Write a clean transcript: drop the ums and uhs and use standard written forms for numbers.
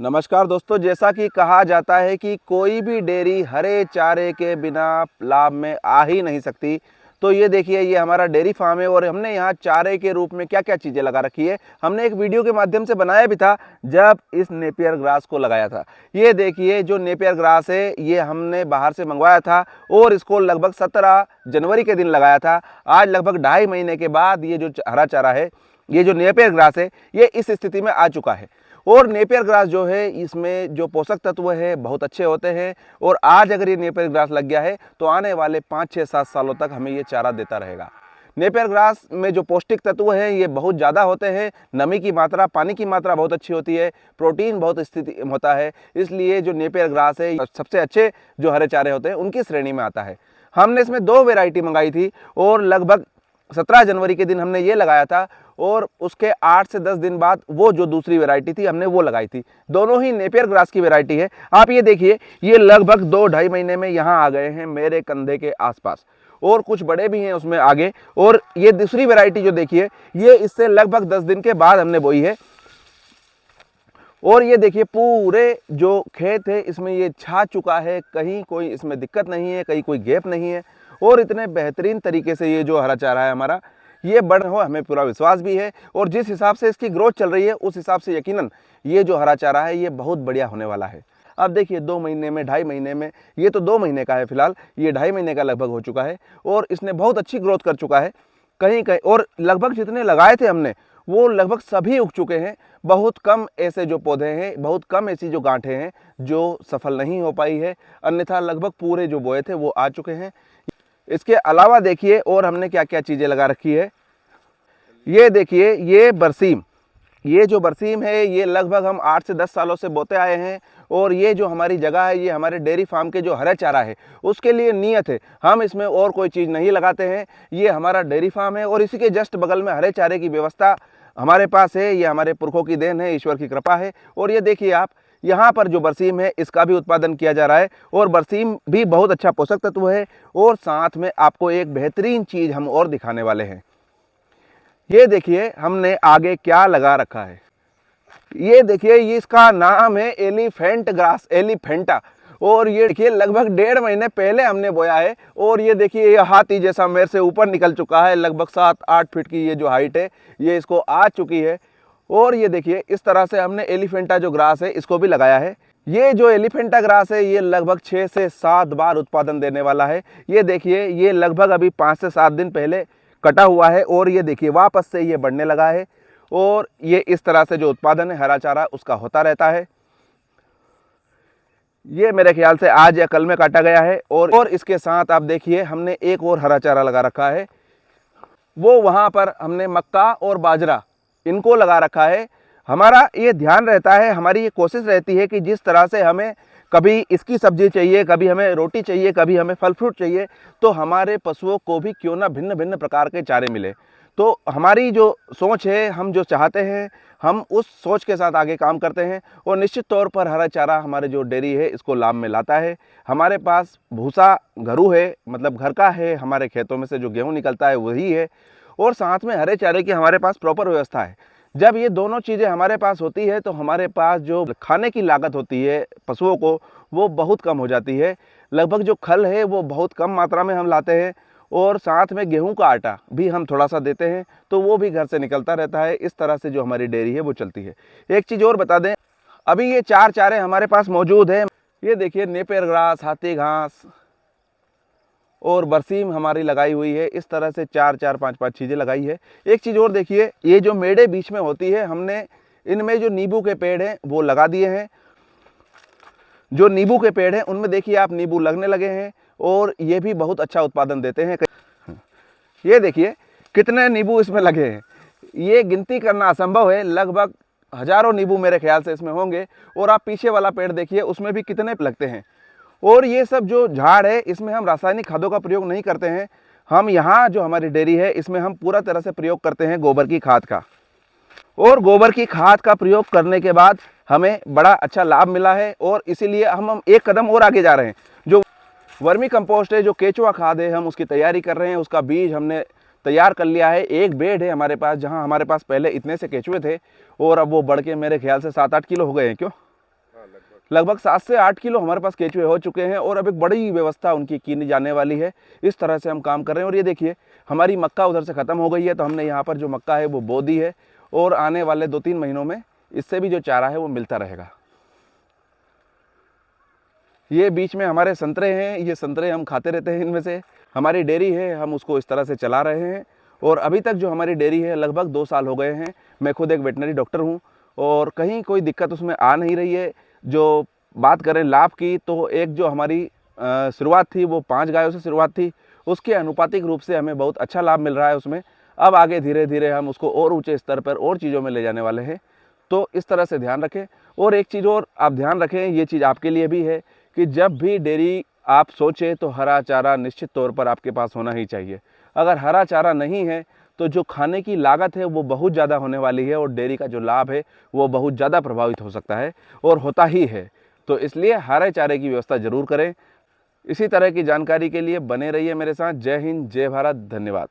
नमस्कार दोस्तों, जैसा कि कहा जाता है कि कोई भी डेयरी हरे चारे के बिना लाभ में आ ही नहीं सकती। तो ये देखिए, ये हमारा डेयरी फार्म है और हमने यहाँ चारे के रूप में क्या क्या चीज़ें लगा रखी है। हमने एक वीडियो के माध्यम से बनाया भी था जब इस नेपियर ग्रास को लगाया था। ये देखिए, जो नेपियर ग्रास है ये हमने बाहर से मंगवाया था और इसको लगभग 17 जनवरी के दिन लगाया था। आज लगभग 2.5 महीने के बाद ये जो हरा चारा है, ये जो नेपियर ग्रास है, ये इस स्थिति में आ चुका है। और नेपियर ग्रास जो है, इसमें जो पोषक तत्व है बहुत अच्छे होते हैं और आज अगर ये नेपियर ग्रास लग गया है तो आने वाले 5, 6, 7 सालों तक हमें ये चारा देता रहेगा। नेपियर ग्रास में जो पौष्टिक तत्व हैं ये बहुत ज़्यादा होते हैं। नमी की मात्रा, पानी की मात्रा बहुत अच्छी होती है, प्रोटीन बहुत स्थिति होता है। इसलिए जो नेपियर ग्रास है सबसे अच्छे जो हरे चारे होते हैं उनकी श्रेणी में आता है। हमने इसमें 2 वेराइटी मंगाई थी और लगभग 17 जनवरी के दिन हमने ये लगाया था और उसके 8 से 10 दिन बाद वो जो दूसरी वैरायटी थी हमने वो लगाई थी। दोनों ही नेपियर ग्रास की वैरायटी है। आप ये देखिए, ये लगभग 2-2.5 महीने में यहाँ आ गए हैं मेरे कंधे के आसपास और कुछ बड़े भी हैं उसमें आगे। और ये दूसरी वैरायटी जो देखिए, ये इससे लगभग 10 दिन के बाद हमने बोई है। और ये देखिए, पूरे जो खेत है इसमें ये छा चुका है, कहीं कोई इसमें दिक्कत नहीं है, कहीं कोई गैप नहीं है। और इतने बेहतरीन तरीके से ये जो हरा चारा है हमारा, ये बढ़ हो, हमें पूरा विश्वास भी है। और जिस हिसाब से इसकी ग्रोथ चल रही है उस हिसाब से यकीनन ये जो हरा चारा है ये बहुत बढ़िया होने वाला है। अब देखिए, 2 महीने में, 2.5 महीने में, ये तो 2 महीने का है फिलहाल, ये 2.5 महीने का लगभग हो चुका है और इसने बहुत अच्छी ग्रोथ कर चुका है कहीं कहीं। और लगभग जितने लगाए थे हमने वो लगभग सभी उग चुके हैं। बहुत कम ऐसे जो पौधे हैं, बहुत कम ऐसी जो गांठें हैं जो सफल नहीं हो पाई है, अन्यथा लगभग पूरे जो बोए थे वो आ चुके हैं। इसके अलावा देखिए और हमने क्या क्या चीज़ें लगा रखी है। ये देखिए, ये बरसीम, ये जो बरसीम है ये लगभग हम 8 से 10 सालों से बोते आए हैं। और ये जो हमारी जगह है ये हमारे डेयरी फार्म के जो हरा चारा है उसके लिए नियत है। हम इसमें और कोई चीज़ नहीं लगाते हैं। ये हमारा डेयरी फार्म है और इसी के जस्ट बगल में हरे चारे की व्यवस्था हमारे पास है। ये हमारे पुरखों की देन है, ईश्वर की कृपा है। और ये देखिए आप, यहाँ पर जो बरसीम है इसका भी उत्पादन किया जा रहा है और बरसीम भी बहुत अच्छा पोषक तत्व है। और साथ में आपको एक बेहतरीन चीज़ हम और दिखाने वाले हैं। ये देखिए, हमने आगे क्या लगा रखा है। ये देखिए, ये इसका नाम है एलिफेंट ग्रास, एलिफेंटा। और ये देखिए, लगभग 1.5 महीने पहले हमने बोया है और ये देखिए, ये हाथी जैसा मेरे से ऊपर निकल चुका है। लगभग 7-8 फीट की ये जो हाइट है ये इसको आ चुकी है। और ये देखिए, इस तरह से हमने एलिफेंटा जो ग्रास है इसको भी लगाया है। ये जो एलिफेंटा ग्रास है ये लगभग 6 से 7 बार उत्पादन देने वाला है। ये देखिए, ये लगभग अभी 5 से 7 दिन पहले कटा हुआ है और ये देखिए वापस से ये बढ़ने लगा है। और ये इस तरह से जो उत्पादन है हरा चारा उसका होता रहता है। ये मेरे ख्याल से आज या कल में काटा गया है। और इसके साथ आप देखिए, हमने एक और हरा चारा लगा रखा है। वो वहाँ पर हमने मक्का और बाजरा इनको लगा रखा है। हमारा ये ध्यान रहता है, हमारी ये कोशिश रहती है कि जिस तरह से हमें कभी इसकी सब्जी चाहिए, कभी हमें रोटी चाहिए, कभी हमें फल फ्रूट चाहिए, तो हमारे पशुओं को भी क्यों ना भिन्न भिन्न प्रकार के चारे मिले। तो हमारी जो सोच है, हम जो चाहते हैं, हम उस सोच के साथ आगे काम करते हैं। और निश्चित तौर पर हरा चारा हमारे जो डेयरी है इसको लाभ में लाता है। हमारे पास भूसा घरू है, मतलब घर का है, हमारे खेतों में से जो गेहूँ निकलता है वही है। और साथ में हरे चारे की हमारे पास प्रॉपर व्यवस्था है। जब ये दोनों चीज़ें हमारे पास होती है तो हमारे पास जो खाने की लागत होती है पशुओं को वो बहुत कम हो जाती है। लगभग जो खल है वो बहुत कम मात्रा में हम लाते हैं और साथ में गेहूं का आटा भी हम थोड़ा सा देते हैं, तो वो भी घर से निकलता रहता है। इस तरह से जो हमारी डेयरी है वो चलती है। एक चीज़ और बता दें, अभी ये 4 चारे हमारे पास मौजूद है। ये देखिए, नेपियर ग्रास, हाथी घास और बरसीम हमारी लगाई हुई है। इस तरह से 4-4, 5-5 चीज़ें लगाई है। एक चीज़ और देखिए, ये जो मेड़े बीच में होती है, हमने इनमें जो नींबू के पेड़ हैं वो लगा दिए हैं। जो नींबू के पेड़ हैं उनमें देखिए आप, नींबू लगने लगे हैं और ये भी बहुत अच्छा उत्पादन देते हैं। ये देखिए कितने नींबू इसमें लगे हैं, ये गिनती करना असंभव है। लगभग हजारों नींबू मेरे ख्याल से इसमें होंगे। और आप पीछे वाला पेड़ देखिए, उसमें भी कितने लगते हैं। और ये सब जो झाड़ है इसमें हम रासायनिक खादों का प्रयोग नहीं करते हैं। हम यहाँ जो हमारी डेयरी है इसमें हम पूरा तरह से प्रयोग करते हैं गोबर की खाद का। और गोबर की खाद का प्रयोग करने के बाद हमें बड़ा अच्छा लाभ मिला है और इसीलिए हम एक कदम और आगे जा रहे हैं। जो वर्मी कंपोस्ट है, जो केचुआ खाद है, हम उसकी तैयारी कर रहे हैं। उसका बीज हमने तैयार कर लिया है। एक बेड है हमारे पास, जहां हमारे पास पहले इतने से केचुए थे और अब वो बढ़ के मेरे ख्याल से 7-8 किलो हो गए हैं। क्यों लगभग 7 से 8 किलो हमारे पास केचुए हो चुके हैं और अब एक बड़ी व्यवस्था उनकी की जाने वाली है। इस तरह से हम काम कर रहे हैं। और ये देखिए हमारी मक्का उधर से ख़त्म हो गई है, तो हमने यहाँ पर जो मक्का है वो बो दी है और आने वाले 2-3 महीनों में इससे भी जो चारा है वो मिलता रहेगा। ये बीच में हमारे संतरे हैं, ये संतरे हम खाते रहते हैं। इनमें से हमारी डेयरी है, हम उसको इस तरह से चला रहे हैं। और अभी तक जो हमारी डेयरी है लगभग 2 साल हो गए हैं। मैं खुद एक वेटनरी डॉक्टर हूँ और कहीं कोई दिक्कत उसमें आ नहीं रही है। जो बात करें लाभ की, तो एक जो हमारी शुरुआत थी वो 5 गायों से शुरुआत थी, उसके अनुपातिक रूप से हमें बहुत अच्छा लाभ मिल रहा है उसमें। अब आगे धीरे धीरे हम उसको और ऊंचे स्तर पर और चीज़ों में ले जाने वाले हैं। तो इस तरह से ध्यान रखें। और एक चीज़ और आप ध्यान रखें, ये चीज़ आपके लिए भी है कि जब भी डेयरी आप सोचें तो हरा चारा निश्चित तौर पर आपके पास होना ही चाहिए। अगर हरा चारा नहीं है तो जो खाने की लागत है वो बहुत ज़्यादा होने वाली है और डेयरी का जो लाभ है वो बहुत ज़्यादा प्रभावित हो सकता है और होता ही है। तो इसलिए हरे चारे की व्यवस्था ज़रूर करें। इसी तरह की जानकारी के लिए बने रहिए मेरे साथ। जय हिंद, जय भारत, धन्यवाद।